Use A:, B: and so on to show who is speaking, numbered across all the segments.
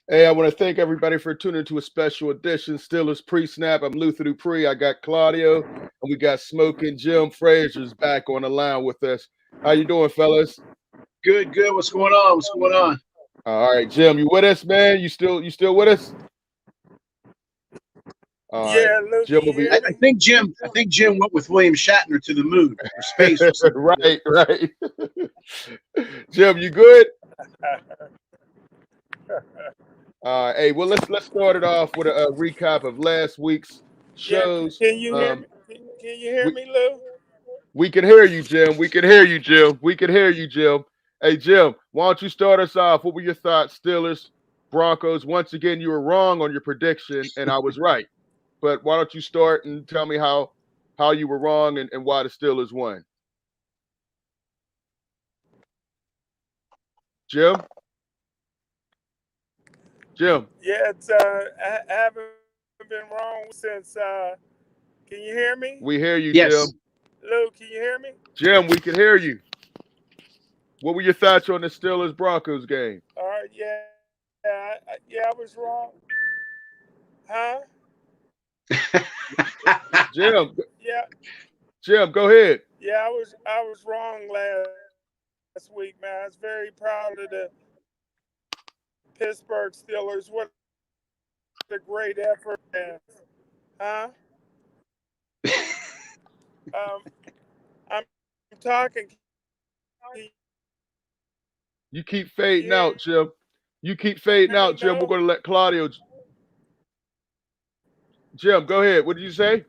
A: Hey, I want to thank everybody for tuning into a special edition. Steelers pre-snap. I'm Luther Dupree. I got Claudio, and we got Smokin Jim Frazier's back on the line with us. How you doing, fellas?
B: Good, good. What's going on? What's going on?
A: All right, Jim, you with us, man? You still with us? All right,
C: Yeah, Lou,
A: Jim
C: can
A: will
C: you
A: be
C: hear
B: I
C: me?
B: think Jim went with William Shatner to the moon or space or something.
A: right, right. Jim, you good? Hey, well, let's start it off with a recap of last week's
C: Yeah,
A: shows.
C: can you hear
A: Um,
C: me? Can you hear
A: we
C: me, Lou?
A: We can hear you, Jim. We can hear you, Jim. We can hear you, Jim. Hey, Jim, why don't you start us off? What were your thoughts, Steelers, Broncos? Once again, you were wrong on your prediction, and I was right. But why don't you start and tell me how you were wrong and why the Steelers won? Jim, Jim,
C: Yeah, I haven't been wrong since. Can you hear me,
A: we hear you,
B: Yes.
A: Jim.
C: Lou? Can you hear me?
A: Jim, we can hear you. What were your thoughts on the Steelers Broncos game?
C: All right, yeah, I was wrong. Huh?
A: Jim,
C: Yeah,
A: Jim, go ahead.
C: yeah, I was wrong last week, man. I was very proud of the Pittsburgh Steelers. What a great effort, man. Huh? Um, I'm talking. Can you hear me, Lou?
A: You keep
C: Can you
A: fading
C: hear me
A: out, Jim.
C: now?
A: You keep fading out, Jim. We're going to let Claudio. Jim, go ahead. What did you say?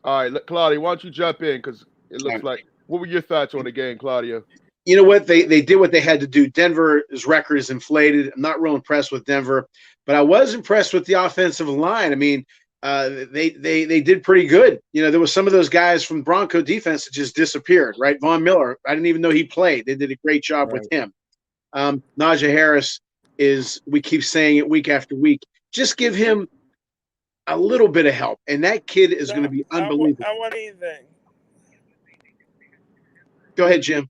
A: All right, Claudia, why don't you jump in? Because it looks like. What were your thoughts on the game, Claudia?
B: You know what? They did what they had to do. Denver's record is inflated. I'm not real impressed with Denver, but I was impressed with the offensive line. I mean, they did pretty good. You know, there was some of those guys from Bronco defense that just disappeared. Right, Von Miller. I didn't even know he played. They did a great job with
A: Right.
B: him. Najee Harris is. We keep saying it week after week. Just give him a little bit of help, and that kid is going to be unbelievable.
C: I want anything.
B: Go ahead, Jim.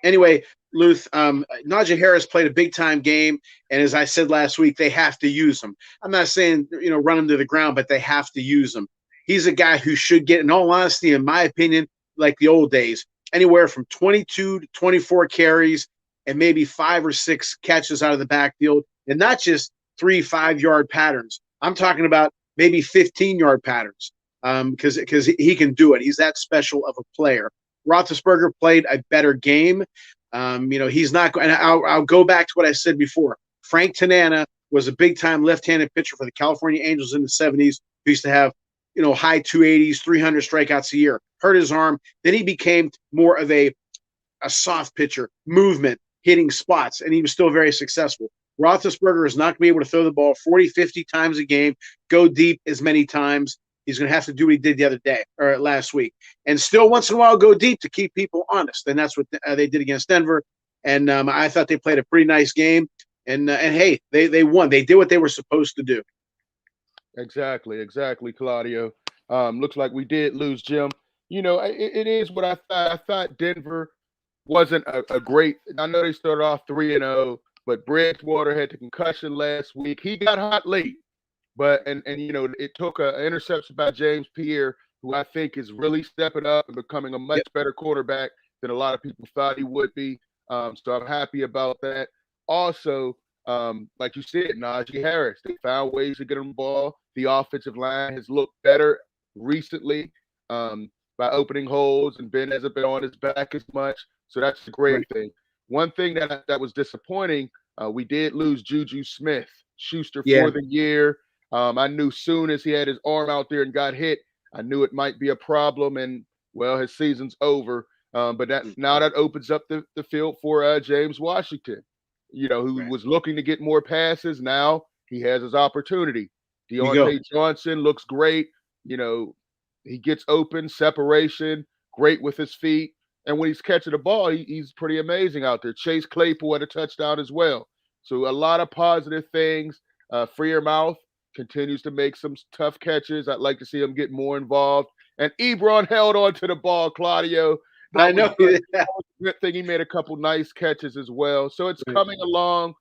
B: Anyway, Luth, Najee Harris played a big time game, and as I said last week, they have to use him. I'm not saying run him to the ground, but they have to use him. He's a guy who should get, in all honesty, in my opinion, like the old days, anywhere from 22 to 24 carries and maybe 5 or 6 catches out of the backfield, and not just 3 5 yard patterns. I'm talking about maybe 15-yard patterns because he can do it. He's that special of a player. Roethlisberger played a better game. He's not going. I'll go back to what I said before. Frank Tanana was a big-time left-handed pitcher for the California Angels in the '70s. Who used to have, high 280s, 300 strikeouts a year. Hurt his arm. Then he became more of a soft pitcher, movement, hitting spots, and he was still very successful. Roethlisberger is not going to be able to throw the ball 40, 50 times a game, go deep as many times. He's going to have to do what he did the other day or last week, and still once in a while go deep to keep people honest. And that's what they did against Denver. And I thought they played a pretty nice game. And hey, they won. They did what they were supposed to do.
A: Exactly, Claudio. Looks like we did lose Jim. It is what I thought. I thought Denver wasn't a great. I know they started off 3-0, but Bridgewater had the concussion last week. He got hot late, but and it took an interception by James Pierre, who I think is really stepping up and becoming a much
B: Yep.
A: better quarterback than a lot of people thought he would be. So I'm happy about that. Also, like you said, Najee Harris, they found ways to get him the ball. The offensive line has looked better recently by opening holes, and Ben hasn't been on his back as much. So that's a great
B: Right.
A: thing. One thing that was disappointing, we did lose Juju Smith Schuster
B: Yeah.
A: for the year. I knew soon as he had his arm out there and got hit, I knew it might be a problem, and well, his season's over. But now that opens up the field for James Washington, who
B: Right.
A: was looking to get more passes. Now he has his opportunity.
B: You go.
A: Deontay Johnson looks great. You know, he gets open, separation, great with his feet. And when he's catching the ball, he's pretty amazing out there. Chase Claypool had a touchdown as well. So a lot of positive things. Freer Mouth continues to make some tough catches. I'd like to see him get more involved. And Ebron held on to the ball, Claudio.
B: I know.
A: That was a good thing. He made a couple nice catches as well. So it's coming along.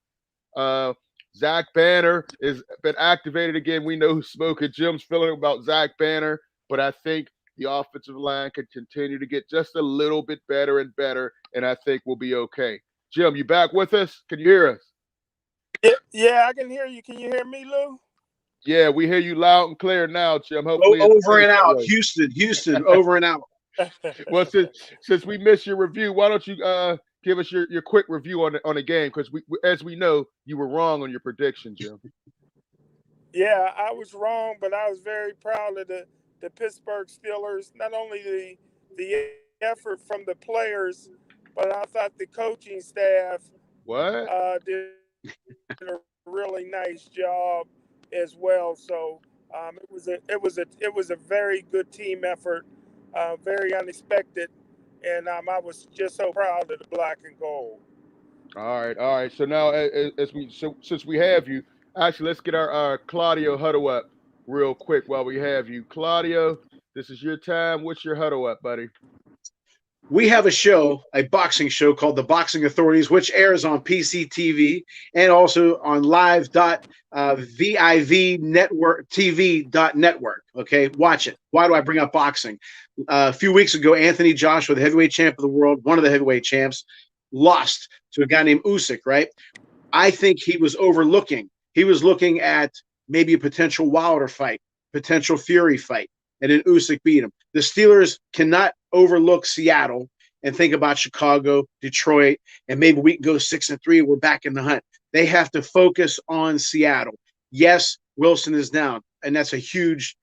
A: Zach Banner has been activated again. We know Smokin Jim's feeling about Zach Banner, but I think the offensive line can continue to get just a little bit better and better, and I think we'll be okay. Jim, you back with us? Can you hear us?
C: Yeah, I can hear you. Can you hear me, Lou?
A: Yeah, we hear you loud and clear now, Jim. Hopefully,
B: over and out. Houston, over and out.
A: Well, since we missed your review, why don't you give us your quick review on the game? Because as we know, you were wrong on your prediction, Jim.
C: Yeah, I was wrong, but I was very proud of the Pittsburgh Steelers. Not only the effort from the players, but I thought the coaching staff did a really nice job as well. So it was a very good team effort, very unexpected, and I was just so proud of the black and gold.
A: All right. So now, since we have you, actually, let's get our Claudio huddle up real quick while we have you. Claudio, this is your time. What's your huddle up, buddy?
B: We have a boxing show called The Boxing Authorities, which airs on PCTV and also on live.vivnetwork.tv.network. Okay, watch it. Why do I bring up boxing? A few weeks ago, Anthony Joshua, the heavyweight champ of the world, one of the heavyweight champs, lost to a guy named Usyk, right? I think he was overlooking. He was looking at maybe a potential Wilder fight, potential Fury fight, and then Usyk beat him. The Steelers cannot overlook Seattle and think about Chicago, Detroit, and maybe we can go 6-3. We're back in the hunt. They have to focus on Seattle. Yes, Wilson is down, and that's a huge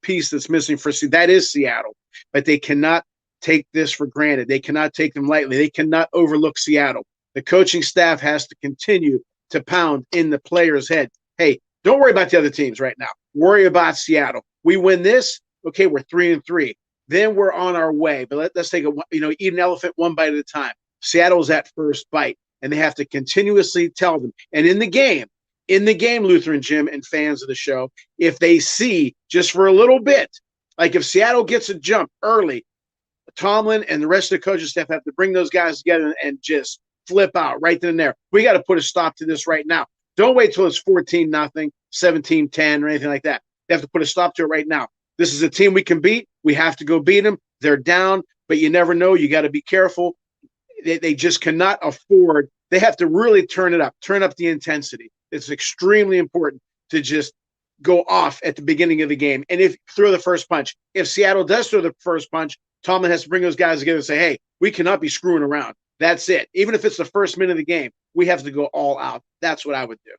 B: piece that's missing for that is Seattle, but they cannot take this for granted. They cannot take them lightly. They cannot overlook Seattle. The coaching staff has to continue to pound in the players' head. Hey, don't worry about the other teams right now. Worry about Seattle. We win this, okay, we're 3-3. Then we're on our way. But let's take eat an elephant one bite at a time. Seattle's that first bite, and they have to continuously tell them. And in the game, Luther and Jim and fans of the show, if they see just for a little bit, like if Seattle gets a jump early, Tomlin and the rest of the coaching staff have to bring those guys together and just flip out right then and there. We got to put a stop to this right now. Don't wait till it's 14-0, 17-10, or anything like that. They have to put a stop to it right now. This is a team we can beat. We have to go beat them. They're down, but you never know. You got to be careful. They just cannot afford. They have to really turn up the intensity. It's extremely important to just go off at the beginning of the game. And if throw the first punch, if Seattle does throw the first punch, Tomlin has to bring those guys together and say, hey, we cannot be screwing around. That's it. Even if it's the first minute of the game, we have to go all out. That's what I would do.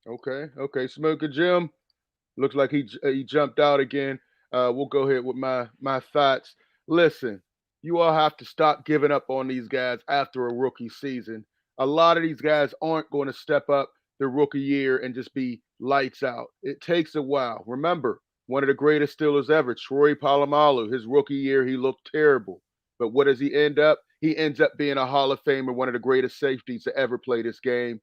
A: Okay. Smokin Jim, looks like he jumped out again. We'll go ahead with my thoughts. Listen, you all have to stop giving up on these guys after a rookie season. A lot of these guys aren't going to step up their rookie year and just be lights out. It takes a while. Remember, one of the greatest Steelers ever, Troy Polamalu, his rookie year, he looked terrible. But what does he end up? He ends up being a Hall of Famer, one of the greatest safeties to ever play this game.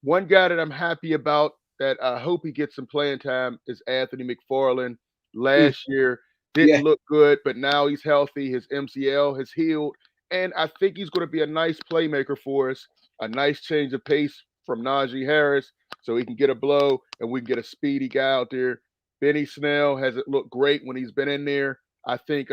A: One guy that I'm happy about that I hope he gets some playing time is Anthony McFarland. Last year didn't look good, but now he's healthy. His MCL has healed, and I think he's going to be a nice playmaker for us, a nice change of pace from Najee Harris so he can get a blow and we can get a speedy guy out there. Benny Snell hasn't looked great when he's been in there. I think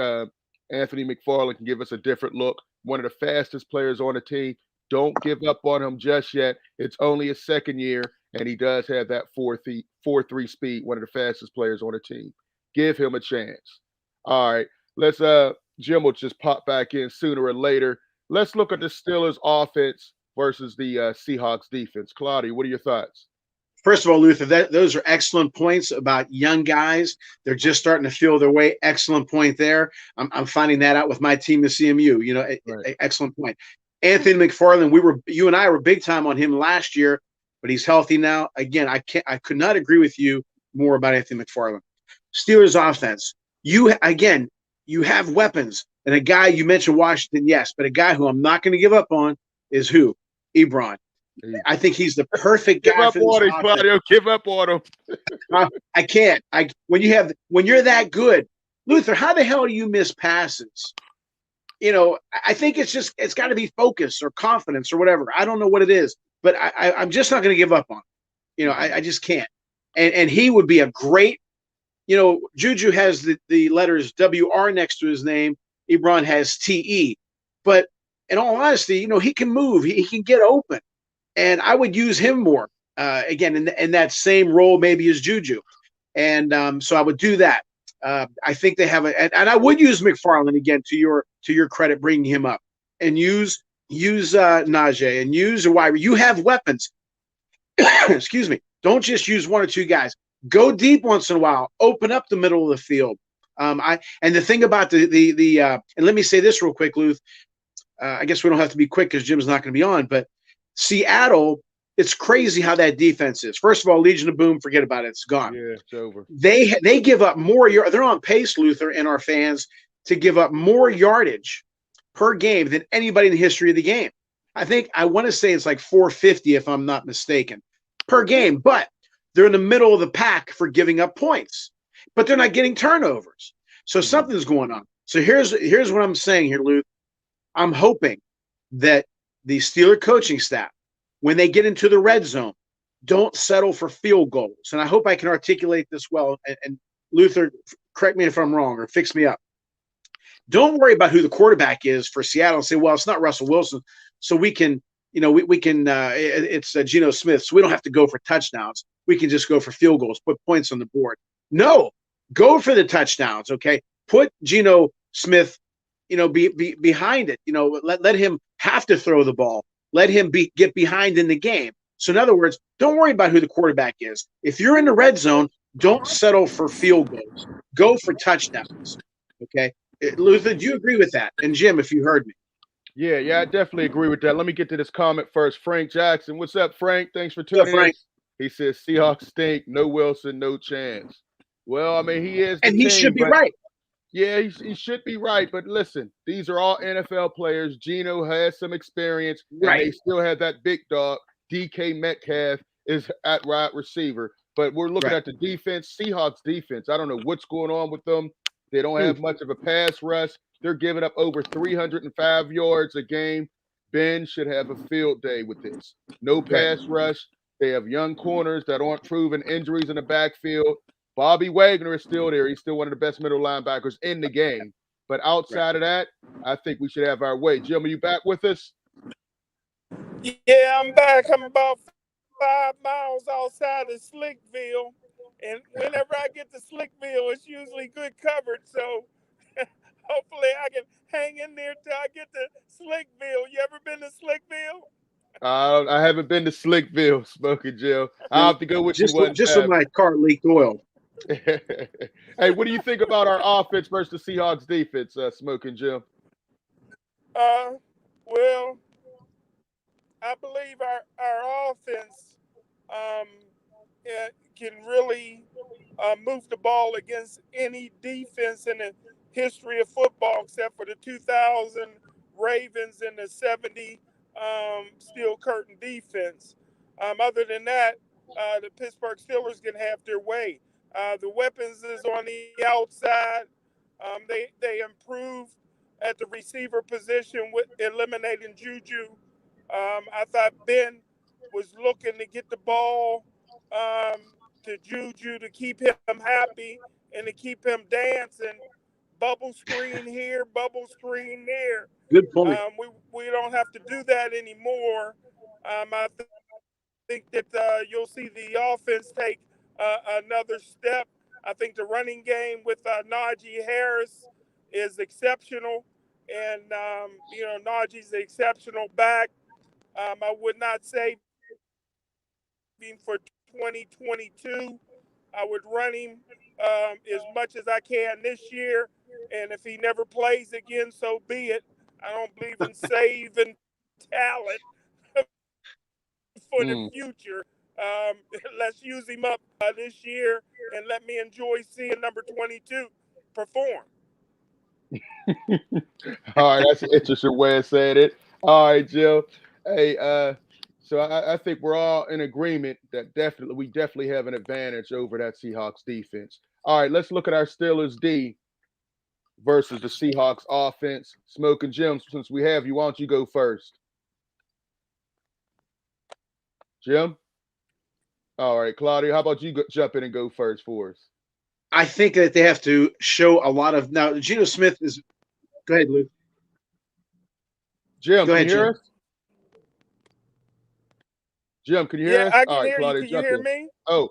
A: Anthony McFarland can give us a different look. One of the fastest players on the team. Don't give up on him just yet. It's only his second year, and he does have that 4.3 speed, one of the fastest players on the team. Give him a chance. All right, let's Jim will just pop back in sooner or later. Let's look at the Steelers offense versus the Seahawks defense. Claudio, what are your thoughts?
B: First of all, Luther, those are excellent points about young guys. They're just starting to feel their way. Excellent point there. I'm finding that out with my team, the CMU. Right. Excellent point. Anthony McFarland, you and I were big time on him last year, but he's healthy now. Again, I could not agree with you more about Anthony McFarland. Steelers offense. You have weapons, and a guy you mentioned Washington, yes, but a guy who I'm not going to give up on is who? Ebron. I think he's the perfect guy for this offense.
A: Claudio, give up on him.
B: I can't. When you're that good, Luther, how the hell do you miss passes? I think it's got to be focus or confidence or whatever. I don't know what it is, but I'm just not going to give up on it. I just can't. And he would be a great, Juju has the letters WR next to his name. Ebron has TE. But in all honesty, he can move. He can get open. And I would use him more, again, in that same role maybe as Juju. And so I would do that. I think they have and I would use McFarland again, to your credit, bringing him up, and use Najee and use a wide. You have weapons. Excuse me. Don't just use one or two guys. Go deep once in a while. Open up the middle of the field. And the thing about and let me say this real quick, Luth. I guess we don't have to be quick because Jim's not going to be on, but Seattle, it's crazy how that defense is. First of all, Legion of Boom, forget about it. It's gone.
A: Yeah, it's over.
B: They give up more. They're on pace, Luther, and our fans, to give up more yardage per game than anybody in the history of the game. I want to say it's like 450, if I'm not mistaken, per game. But they're in the middle of the pack for giving up points, but they're not getting turnovers. So something's going on. So here's what I'm saying here, Luke. I'm hoping that the Steeler coaching staff, when they get into the red zone, don't settle for field goals. And I hope I can articulate this well. And Luther, correct me if I'm wrong or fix me up. Don't worry about who the quarterback is for Seattle and say, well, it's not Russell Wilson, so we can, it's Geno Smith, so we don't have to go for touchdowns. We can just go for field goals, put points on the board. No, go for the touchdowns, okay? Put Geno Smith, be behind it. Let him have to throw the ball. Let him get behind in the game. So in other words, don't worry about who the quarterback is. If you're in the red zone, don't settle for field goals. Go for touchdowns, okay? Luther, do you agree with that? And Jim, if you heard me.
A: Yeah, I definitely agree with that. Let me get to this comment first. Frank Jackson. What's up, Frank? Thanks for tuning in. He says, Seahawks stink. No Wilson, no chance. Well, I mean, he is.
B: And he should be right.
A: Yeah, he should be right. But listen, these are all NFL players. Geno has some experience, and they still have that big dog. DK Metcalf is at wide receiver. But we're looking at the defense, Seahawks defense. I don't know what's going on with them. They don't have much of a pass rush. They're giving up over 305 yards a game. Ben should have a field day with this. No pass rush. They have young corners that aren't proven, injuries in the backfield. Bobby Wagner is still there. He's still one of the best middle linebackers in the game. But outside of that, I think we should have our way. Jim, are you back with us?
C: Yeah, I'm back. I'm about 5 miles outside of Slickville. And whenever I get to Slickville, it's usually good coverage. So hopefully I can hang in there till I get to Slickville. You ever been to Slickville?
A: I haven't been to Slickville, Smokin Jim. I'll have to go with you one
B: just
A: time.
B: when my car leaked oil.
A: Hey, what do you think about our offense versus the Seahawks defense, Smokin Jim?
C: Well, I believe our offense can really move the ball against any defense in the history of football, except for the 2000 Ravens and the 70 Steel Curtain defense. Other than that, the Pittsburgh Steelers can have their way. The weapons is on the outside. They improved at the receiver position with eliminating Juju. I thought Ben was looking to get the ball to Juju to keep him happy and to keep him dancing. Bubble screen here, bubble screen there.
B: Good point.
C: We don't have to do that anymore. I think that you'll see the offense take another step. I think the running game with Najee Harris is exceptional, and Najee's an exceptional back. I would not say for 2022. I would run him as much as I can this year, and if he never plays again, so be it. I don't believe in saving talent for the future. Let's use him up this year and let me enjoy seeing number 22 perform.
A: All right, that's an interesting way of saying it. All right, Jill. Hey, so I think we're all in agreement that we definitely have an advantage over that Seahawks defense. All right, let's look at our Steelers D. versus the Seahawks offense. Smokin Jim, since we have you, why don't you go first? Jim? All right, Claudio, how about you jump in and go first for us?
B: I think that they have to show a lot of now. Geno Smith is. Go ahead, Luke.
A: Jim,
B: Go
A: can
B: ahead,
A: you hear
B: Jim.
A: us? Jim, can you hear
C: Yeah,
A: us?
C: I
A: All
C: can
A: right,
C: hear you.
A: Claudio,
C: Can you
A: jump
C: hear
A: in.
C: me?
A: Oh,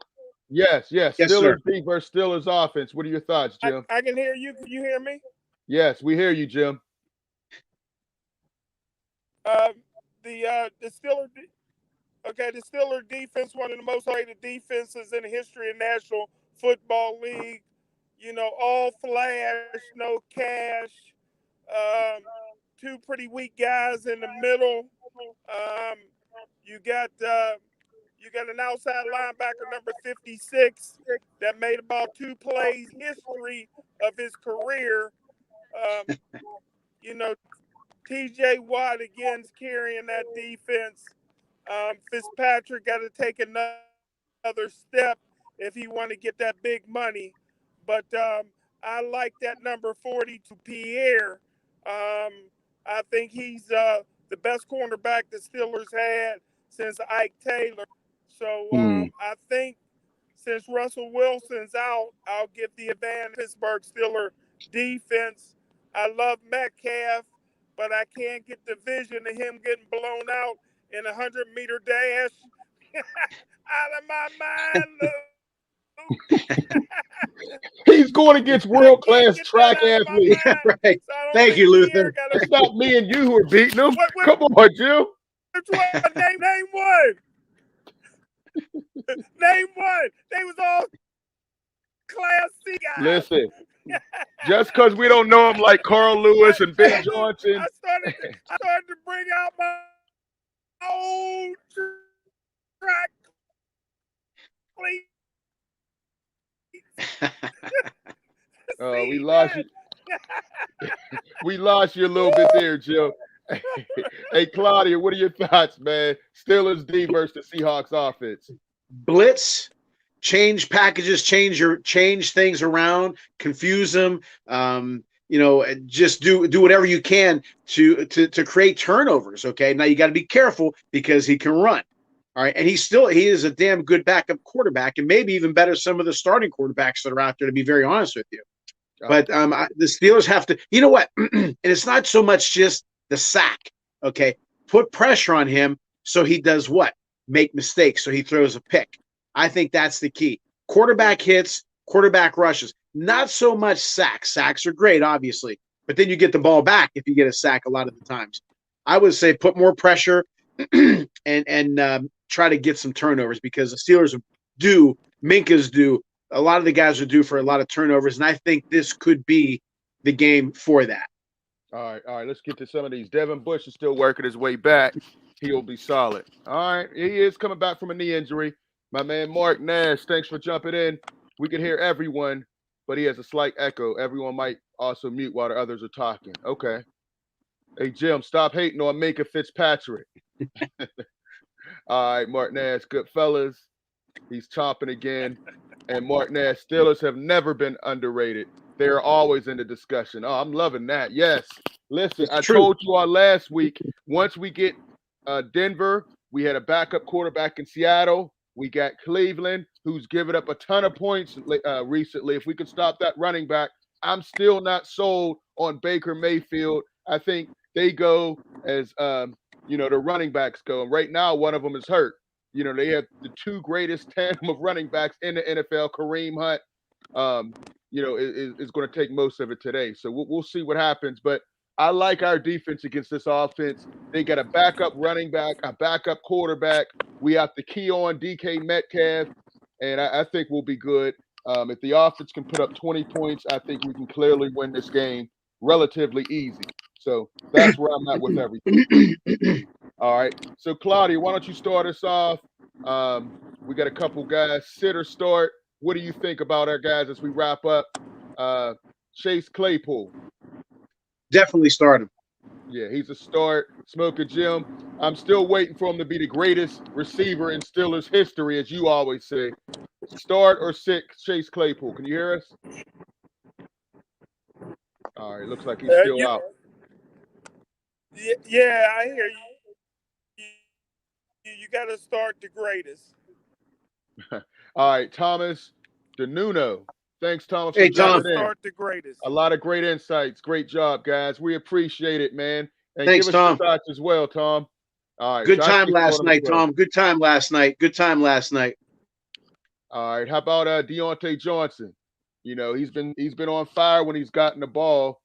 A: yes.
B: Yes, sir.
A: Steelers D versus Steelers offense. What are your thoughts, Jim?
C: I can hear you. Can you hear me?
A: Yes, we hear you, Jim.
C: Uh, the Steelers. Okay, the Steelers defense, one of the most rated defenses in the history of National Football League. You know, all flash, no cash. Um, two pretty weak guys in the middle. Um, you got an outside linebacker number 56 that made about two plays history of his career. Um, you know, T.J. Watt again's carrying that defense. Fitzpatrick got to take another step if he want to get that big money. But I like that number 42 Pierre. I think he's the best cornerback the Steelers had since Ike Taylor. So I think since Russell Wilson's out, I'll give the advantage to Pittsburgh Steelers defense. I love Metcalf, but I can't get the vision of him getting blown out in a 100-meter dash. Out of my mind, Luke.
A: He's going against
C: I
A: world
C: can't
A: class
C: get that
A: track
C: out of my
A: athletes.
C: mind.
B: Right.
C: So I don't
B: Thank
C: think
B: you,
C: Pierre
B: Luther.
C: got a.
A: It's not me and you who are beating them.
C: What,
A: Come on, Jim.
C: which one? Name one. Name one. They was all Class C guys.
A: Listen, just because we don't know him like Carl Lewis and Ben Johnson.
C: I started to bring out my old track
A: We lost you. We lost you a little bit there, Jim. Hey, Claudia, what are your thoughts, man? Steelers D versus the Seahawks offense.
B: Blitz, change packages, change things around, confuse them. Just do whatever you can to create turnovers. Okay, now you got to be careful because he can run. All right, and he is a damn good backup quarterback, and maybe even better some of the starting quarterbacks that are out there. To be very honest with you, but the Steelers have to. You know what? And it's not so much just the sack. Okay, put pressure on him so he does what? Make mistakes, so he throws a pick. I think that's the key. Quarterback hits, quarterback rushes. Not so much sacks. Sacks are great, obviously, but then you get the ball back if you get a sack a lot of the times. I would say put more pressure and try to get some turnovers because the Steelers do, Minka's do, a lot of the guys are due for a lot of turnovers, and I think this could be the game for that.
A: All right. Let's get to some of these. Devin Bush is still working his way back. He'll be solid. All right. He is coming back from a knee injury. My man Mark Nash, thanks for jumping in. We can hear everyone, but he has a slight echo. Everyone might also mute while the others are talking. Okay. Hey, Jim, stop hating on Minka Fitzpatrick. All right, Mark Nash, good fellas. He's chomping again. And Mark Nash, Steelers have never been underrated. They're always in the discussion. Oh, I'm loving that. Yes. Listen, I told you all last week, once we get Denver, we had a backup quarterback in Seattle. We got Cleveland, who's given up a ton of points recently. If we could stop that running back, I'm still not sold on Baker Mayfield. I think they go as, the running backs go. And right now, one of them is hurt. They have the two greatest tandem of running backs in the NFL. Kareem Hunt, is going to take most of it today. So we'll see what happens. But I like our defense against this offense. They got a backup running back, a backup quarterback. We have to key on DK Metcalf, and I think we'll be good. If the offense can put up 20 points, I think we can clearly win this game relatively easy. So that's where I'm at with everything. All right. So, Claudia, why don't you start us off? We got a couple guys. Sit or start. What do you think about our guys as we wrap up? Chase Claypool.
B: Definitely start him.
A: Yeah, he's a start. Smokin Jim. I'm still waiting for him to be the greatest receiver in Steelers history, as you always say. Start or sit Chase Claypool. Can you hear us? All right, looks like he's still out.
C: Yeah, I hear you. You got to start the greatest.
A: All right, Thomas DeNuno. Thanks, Thomas, for
B: Hey, Tom.
A: jumping in.
C: Start the greatest.
A: A lot of great insights. Great job, guys. We appreciate it, man. And
B: Thanks,
A: give us
B: Tom.
A: your thoughts as well, Tom. All right.
B: Good
A: Josh
B: time
A: keeps
B: last
A: throwing them
B: night,
A: as well.
B: Tom. Good time last night. Good time last night.
A: All right. How about Deontay Johnson? You know, he's been on fire when he's gotten the ball.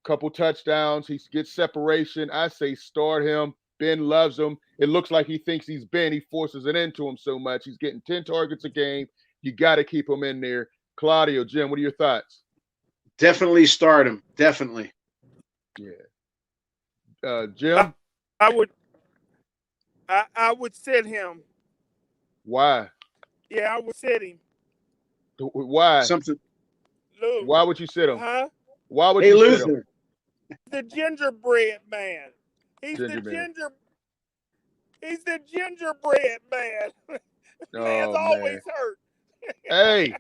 A: Couple touchdowns. He gets separation. I say start him. Ben loves him. It looks like he thinks he's Ben. He forces it into him so much. He's getting 10 targets a game. You got to keep him in there. Claudio, Jim, what are your thoughts?
B: Definitely start him. Definitely.
A: Yeah. Jim?
C: I would sit him.
A: Why?
C: Yeah, I would sit him.
A: Why?
B: Something.
C: Luke.
A: Why would you sit him?
C: Huh?
A: Why would
B: Hey,
A: you sit
B: Luther.
A: him?
C: The gingerbread man. He's
A: Gingerbread.
C: the gingerbread man. Man's always hurt.
A: Hey,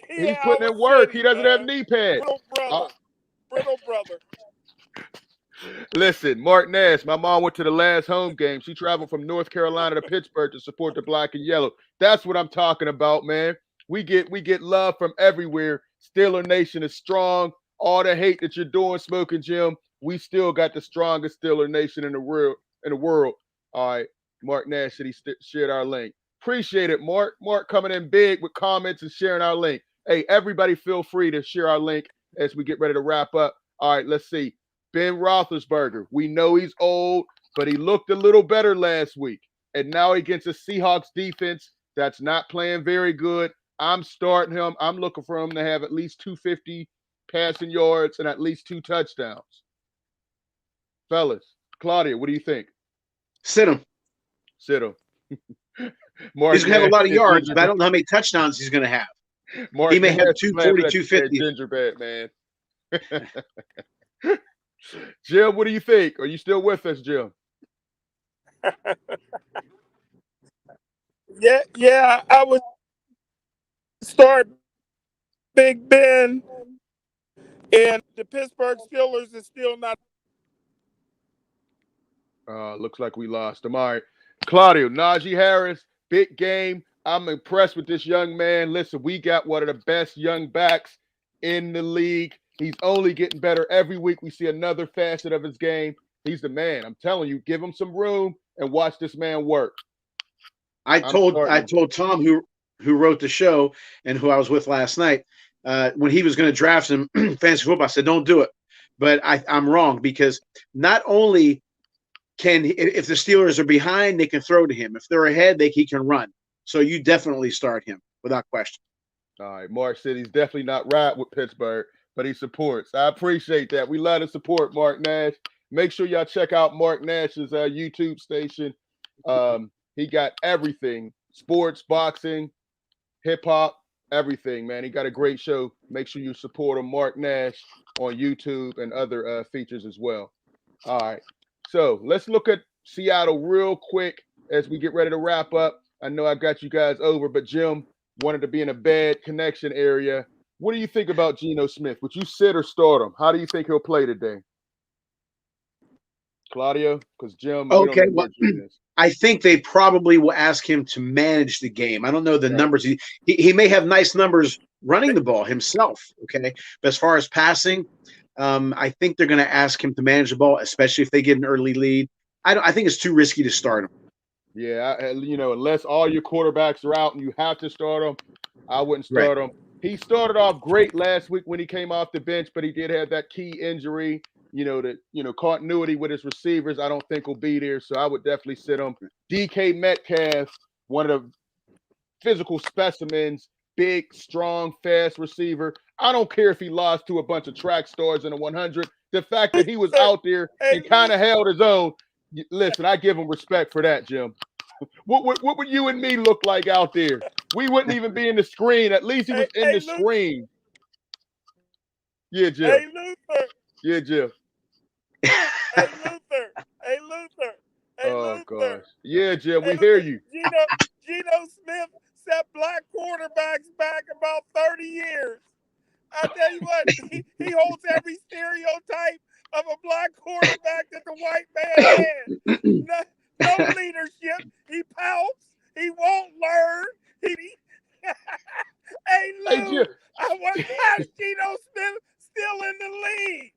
A: he's
C: Yeah,
A: putting in work. He doesn't have knee pads.
C: Brittle brother.
A: Listen, Mark Nash, my mom went to the last home game. She traveled from North Carolina to Pittsburgh to support the black and yellow. That's what I'm talking about, man. We get love from everywhere. Steeler Nation is strong. All the hate that you're doing, Smokin Jim, we still got the strongest Steeler Nation in the world. All right, Mark Nash said he shared our link. Appreciate it, Mark. Mark coming in big with comments and sharing our link. Hey, everybody feel free to share our link as we get ready to wrap up. All right, let's see. Ben Roethlisberger, we know he's old, but he looked a little better last week. And now against a Seahawks defense that's not playing very good, I'm starting him. I'm looking for him to have at least 250 passing yards and at least 2 touchdowns. Fellas, Claudia, what do you think?
B: Sit him.
A: Sit him.
B: He's going to have a lot of yards, but I don't know how many touchdowns he's going to have. He may have 240, 250.
A: Gingerbread, man. Jim, what do you think? Are you still with us, Jim?
C: Yeah, I would start Big Ben, and the Pittsburgh Steelers is still not.
A: Looks like we lost him. All right. Claudio, Najee Harris, big game. I'm impressed with this young man. Listen, we got one of the best young backs in the league. He's only getting better every week. We see another facet of his game. He's the man. I'm telling you, give him some room and watch this man work.
B: I told Tom, who wrote the show and who I was with last night, when he was going to draft him fantasy football, I said, don't do it. But I'm wrong, because not only if the Steelers are behind, they can throw to him. If they're ahead, he can run. So you definitely start him without question.
A: All right. Mark said he's definitely not right with Pittsburgh, but he supports. I appreciate that. We love to support Mark Nash. Make sure y'all check out Mark Nash's YouTube station. He got everything: sports, boxing, hip hop, everything, man. He got a great show. Make sure you support him, Mark Nash, on YouTube and other features as well. All right. So let's look at Seattle real quick as we get ready to wrap up. I know I got you guys over, but Jim wanted to be in a bad connection area. What do you think about Geno Smith? Would you sit or start him? How do you think he'll play today? Claudio? Because Jim,
B: okay, well, I think they probably will ask him to manage the game. I don't know the numbers. He may have nice numbers running the ball himself, okay? But as far as passing, I think they're going to ask him to manage the ball, especially if they get an early lead. I think it's too risky to start him.
A: Yeah, unless all your quarterbacks are out and you have to start him, I wouldn't start him. He started off great last week when he came off the bench, but he did have that key injury. Continuity with his receivers, I don't think will be there. So I would definitely sit him. DK Metcalf, one of the physical specimens, big, strong, fast receiver. I don't care if he lost to a bunch of track stars in the 100. The fact that he was out there and kind of held his own. Listen, I give him respect for that, Jim. What would you and me look like out there? We wouldn't even be in the screen. At least he was in the screen. Yeah, Jim.
C: Hey, Luther.
A: Yeah, Jim.
C: Hey, Luther. Hey, Luther. Hey,
A: oh,
C: Luther.
A: gosh. Yeah, Jim, we hear you.
C: Geno Smith set black quarterbacks back about 30 years. I tell you what, he He holds every stereotype of a black quarterback that the white man has. No leadership. He pouts. He won't learn. Hey, Lou,
A: Jim.
C: I wonder how Geno Smith still in the league.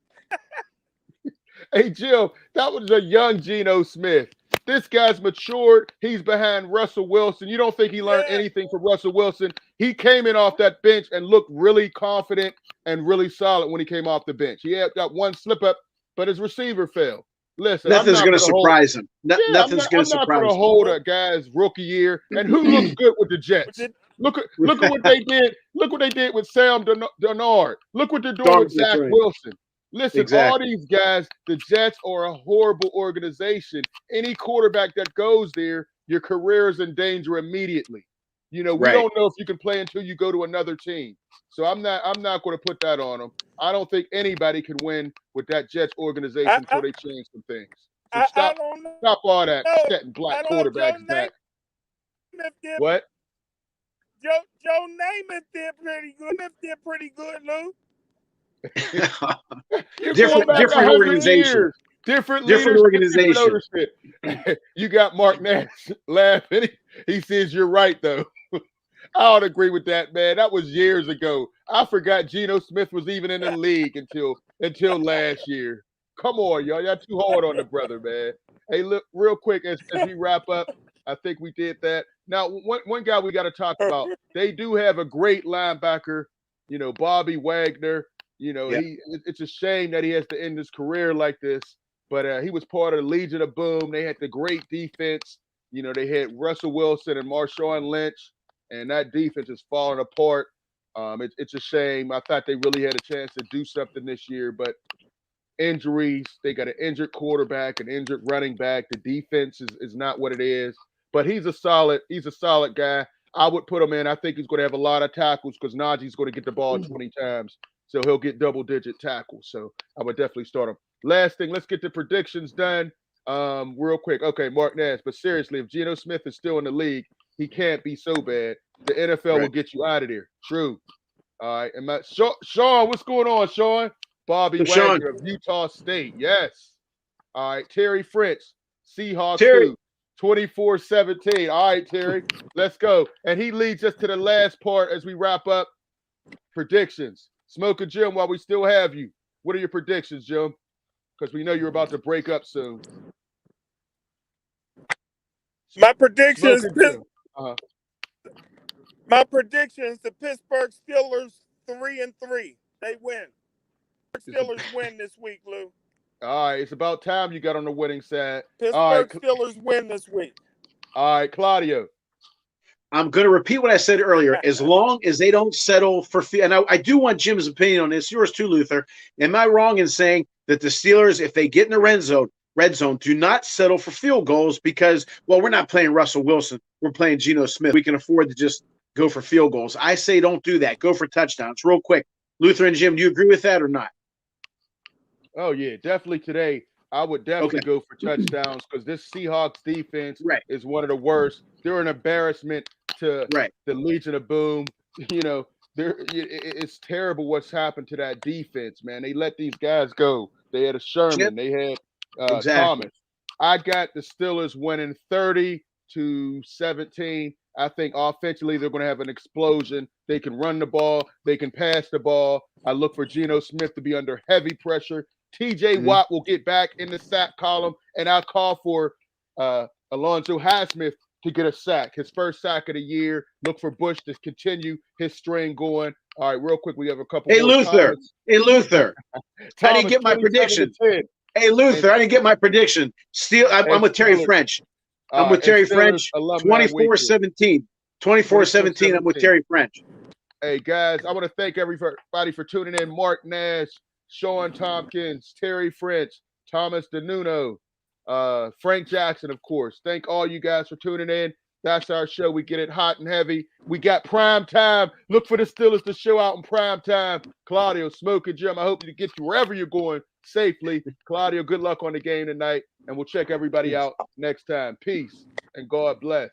A: Hey, Jim, that was a young Geno Smith. This guy's matured. He's behind Russell Wilson. You don't think he learned anything from Russell Wilson? He came in off that bench and looked really confident and really solid when he came off the bench. He had got one slip up, but his receiver fell. Listen,
B: nothing's going to surprise him. Nothing's going to surprise him.
A: I'm not going to hold a guy's rookie year. And who looks good with the Jets? Look at what they did. Look what they did with Sam Darnold. Look what they're doing with Zach Wilson. Listen, all these guys, the Jets are a horrible organization. Any quarterback that goes there, your career is in danger immediately. We don't know if you can play until you go to another team. So I'm not going to put that on them. I don't think anybody can win with that Jets organization until they change some things. So stop all that setting black quarterbacks back. What?
C: Joe Namath did pretty good. Pretty good, Lou.
B: different organization.
A: Different
B: organization.
A: You got Mark Nash laughing. He says you're right, though. I would agree with that, man. That was years ago. I forgot Geno Smith was even in the league until last year. Come on, y'all. Y'all too hard on the brother, man. Hey, look, real quick as we wrap up, I think we did that. Now, one guy we got to talk about. They do have a great linebacker, Bobby Wagner. It's a shame that he has to end his career like this, but he was part of the Legion of Boom. They had the great defense. They had Russell Wilson and Marshawn Lynch, and that defense is falling apart. It's a shame. I thought they really had a chance to do something this year, but injuries, they got an injured quarterback, an injured running back. The defense is not what it is, but he's a solid guy. I would put him in. I think he's going to have a lot of tackles because Najee's going to get the ball 20 times. So he'll get double-digit tackles. So I would definitely start him. Last thing, let's get the predictions done real quick. Okay, Mark Nash. But seriously, if Geno Smith is still in the league, he can't be so bad. The NFL will get you out of there. True. All right. And Sean, what's going on, Sean? Bobby Wagner of Utah State. Yes. All right. Terry French, Seahawks 2, 24-17. All right, Terry. Let's go. And he leads us to the last part as we wrap up. Predictions. Smokin Jim, while we still have you, what are your predictions, Jim? Because we know you're about to break up soon.
C: My predictions. My predictions: the Pittsburgh Steelers 3-3. They win. Steelers win this week, Lou.
A: All right, it's about time you got on the winning side.
C: Pittsburgh Steelers win this week.
A: All right, Claudio.
B: I'm going to repeat what I said earlier. As long as they don't settle for – and I do want Jim's opinion on this. Yours too, Luther. Am I wrong in saying that the Steelers, if they get in the red zone, do not settle for field goals because, well, we're not playing Russell Wilson. We're playing Geno Smith. We can afford to just go for field goals. I say don't do that. Go for touchdowns. Real quick. Luther and Jim, do you agree with that or not?
A: Oh, yeah, definitely today. I would definitely go for touchdowns because this Seahawks defense is one of the worst. They're an embarrassment to the Legion of Boom. It's terrible what's happened to that defense, man. They let these guys go. They had a Sherman. They had Thomas. I got the Steelers winning 30-17. I think offensively they're going to have an explosion. They can run the ball. They can pass the ball. I look for Geno Smith to be under heavy pressure. T.J. Watt will get back in the sack column, and I'll call for Alonzo Highsmith to get a sack, his first sack of the year. Look for Bush to continue his string going. All right, real quick, we have a couple.
B: Hey, Luther. I didn't get my prediction. Hey, Luther, I didn't get my prediction. I'm with Terry French. I'm with Terry French. 24-17. 24-17. I'm with Terry French.
A: Hey, guys, I want to thank everybody for tuning in. Mark Nash, Sean Tompkins, Terry French, Thomas DeNuno, Frank Jackson, of course. Thank all you guys for tuning in. That's our show. We get it hot and heavy. We got prime time. Look for the Steelers to show out in prime time. Claudio, Smokin Jim, I hope to get you wherever you're going safely. Claudio, good luck on the game tonight, and we'll check everybody out next time. Peace and God bless.